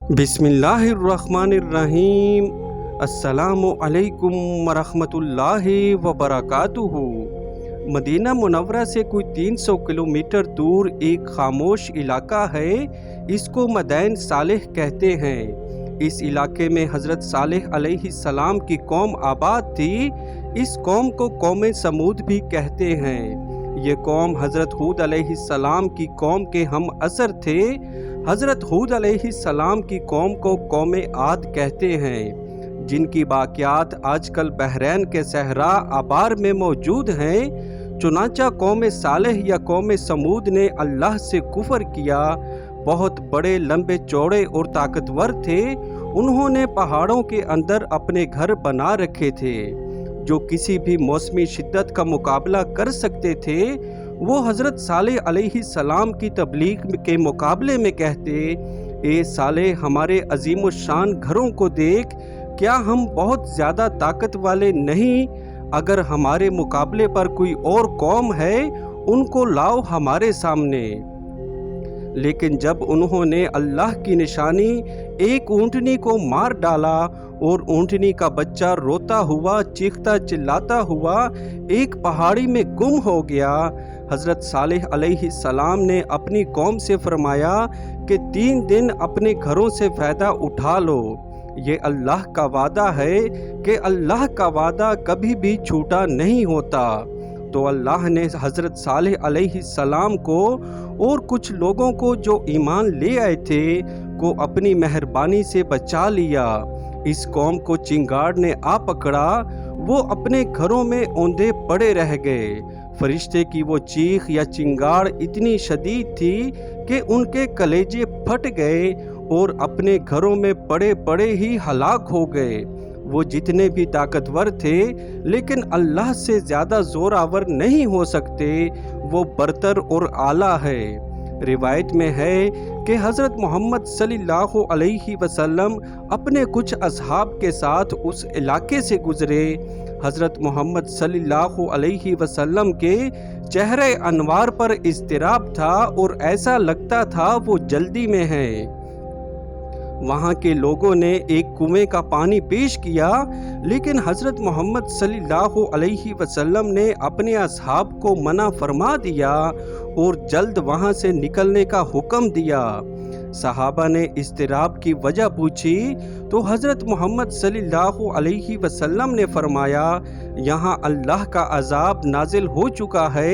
बिस्मिल्लाहिर्रहमानिर्रहीम। अस्सलामु अलैकुम वरहमतुल्लाहि वबरकातुहू। मदीना मुनव्वरा से कोई 300 किलोमीटर दूर एक खामोश इलाका है। इसको मदैन सालेह कहते हैं। इस इलाके में हज़रत सालेह अलैहिस्सलाम की कौम आबाद थी। इस कौम को कौम समूद भी कहते हैं। ये कौम हज़रत हूद अलैहिस्सलाम की कौम के हम असर थे। हज़रत हूद अलैहिस्सलाम की कौम को कौम आद कहते हैं, जिनकी बाक़ियात आजकल बहरैन के सहरा आबार में मौजूद हैं। चुनांचा कौम सालेह या कौम समूद ने अल्लाह से कुफर किया। बहुत बड़े, लंबे चौड़े और ताकतवर थे। उन्होंने पहाड़ों के अंदर अपने घर बना रखे थे, जो किसी भी मौसमी शिद्दत का मुकाबला कर सकते थे। वो हज़रत सालेह अलैहिस्सलाम की तबलीग के मुकाबले में कहते, ए सालेह, हमारे अजीम शान घरों को देख, क्या हम बहुत ज़्यादा ताकत वाले नहीं? अगर हमारे मुकाबले पर कोई और कौम है, उनको लाओ हमारे सामने। लेकिन जब उन्होंने अल्लाह की निशानी एक ऊँटनी को मार डाला और ऊँटनी का बच्चा रोता हुआ, चीखता चिल्लाता हुआ एक पहाड़ी में गुम हो गया, हज़रत सालेह अलैहिस्सलाम ने अपनी कौम से फरमाया कि 3 दिन अपने घरों से फ़ायदा उठा लो। ये अल्लाह का वादा है कि अल्लाह का वादा कभी भी छूटा नहीं होता। तो अल्लाह ने हज़रत सालेह अलैहिस्सलाम को और कुछ लोगों को जो ईमान ले आए थे को अपनी मेहरबानी से बचा लिया। इस कौम को चिंगाड़ ने आ पकड़ा। वो अपने घरों में औंधे पड़े रह गए। फरिश्ते की वो चीख या चिंगाड़ इतनी शदीद थी कि उनके कलेजे फट गए और अपने घरों में पड़े पड़े ही हलाक हो गए। वो जितने भी ताकतवर थे, लेकिन अल्लाह से ज़्यादा ज़ोरावर नहीं हो सकते। वो बरतर और आला है। रिवायत में है कि हज़रत मोहम्मद सल्लल्लाहु अलैहि वसल्लम अपने कुछ असहाब के साथ उस इलाके से गुज़रे। हज़रत मोहम्मद सल्लल्लाहु अलैहि वसल्लम के चेहरे अनवार पर इज़्तिराब था और ऐसा लगता था वो जल्दी में हैं। वहाँ के लोगों ने एक कुएं का पानी पेश किया, लेकिन हज़रत मोहम्मद सल्लल्लाहु अलैहि वसल्लम ने अपने असहाब को मना फरमा दिया और जल्द वहाँ से निकलने का हुक्म दिया। सहाबा ने इज़्तिराब की वजह पूछी तो हज़रत मोहम्मद सल्लल्लाहु अलैहि वसल्लम ने फरमाया, यहाँ अल्लाह का अज़ाब नाजिल हो चुका है।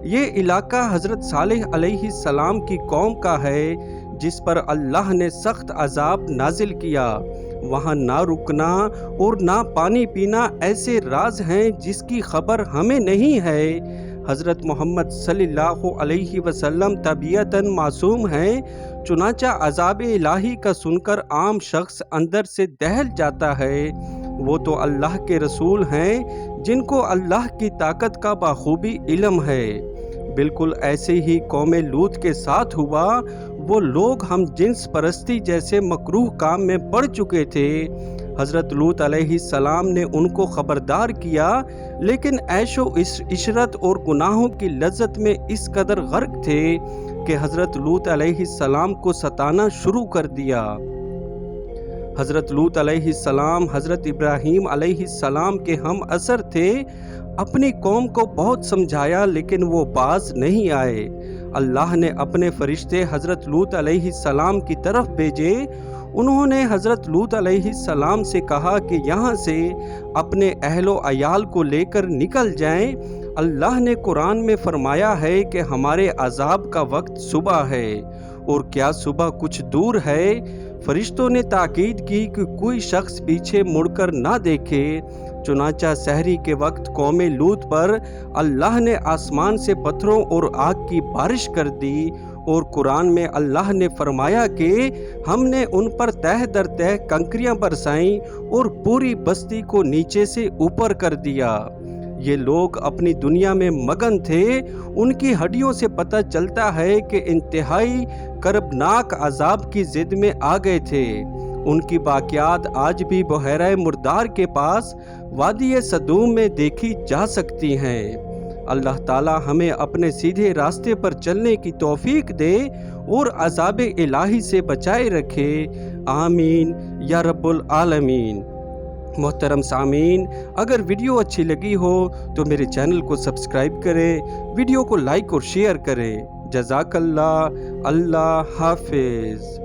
ये इलाका हज़रत सालेह अलैहिस्सलाम की कौम का है, जिस पर अल्लाह ने सख्त अज़ाब नाजिल किया। वहाँ ना रुकना और ना पानी पीना ऐसे राज हैं जिसकी खबर हमें नहीं है। हज़रत मोहम्मद सल्लल्लाहु अलैहि वसल्लम तबीयतन मासूम हैं। चुनांचा अज़ाब इलाही का सुनकर आम शख्स अंदर से दहल जाता है। वो तो अल्लाह के रसूल हैं, जिनको अल्लाह की ताकत का बाखूबी इल्म है। बिल्कुल ऐसे ही कौम लूत के साथ हुआ। वो लोग हम जिन्स परस्ती जैसे मकरूह काम में पड़ चुके थे। हज़रत लूत अलैहिस्सलाम ने उनको ख़बरदार किया, लेकिन ऐशो इशरत और गुनाहों की लज्जत में इस कदर गर्क थे कि हज़रत लूत अलैहिस्सलाम को सताना शुरू कर दिया। हज़रत लूत अलैहिस्सलाम हज़रत इब्राहीम अलैहिस्सलाम के हम असर थे। अपनी कौम को बहुत समझाया, लेकिन वो बाज नहीं आए। अल्लाह ने अपने फरिश्ते हज़रत लूत अलैहिस्सलाम की तरफ भेजे। उन्होंने हज़रत लूत अलैहिस्सलाम से कहा कि यहाँ से अपने अहलो अयाल को लेकर निकल जाएं। अल्लाह ने कुरान में फरमाया है कि हमारे अज़ाब का वक्त सुबह है, और क्या सुबह कुछ दूर है? फरिश्तों ने ताकीद की कि कोई शख्स पीछे मुड़कर ना देखे। चुनांचा सहरी के वक्त कौम लूत पर अल्लाह ने आसमान से पत्थरों और आग की बारिश कर दी, और कुरान में अल्लाह ने फरमाया कि हमने उन पर तह दर तह कंकरियां बरसाईं और पूरी बस्ती को नीचे से ऊपर कर दिया। ये लोग अपनी दुनिया में मगन थे। उनकी हड्डियों से पता चलता है कि इंतहाई करबनाक अजाब की जिद में आ गए थे। उनकी बाक़ियात आज भी बहरा मुर्दार के पास वादी सदूम में देखी जा सकती हैं। अल्लाह ताला हमें अपने सीधे रास्ते पर चलने की तौफीक दे और अज़ाब इलाही से बचाए रखे। آمین یا رب العالمین۔ محترم سامعین، اگر ویڈیو اچھی لگی ہو تو میرے چینل کو سبسکرائب کریں، ویڈیو کو لائک اور شیئر کریں۔ جزاک اللہ، اللہ حافظ۔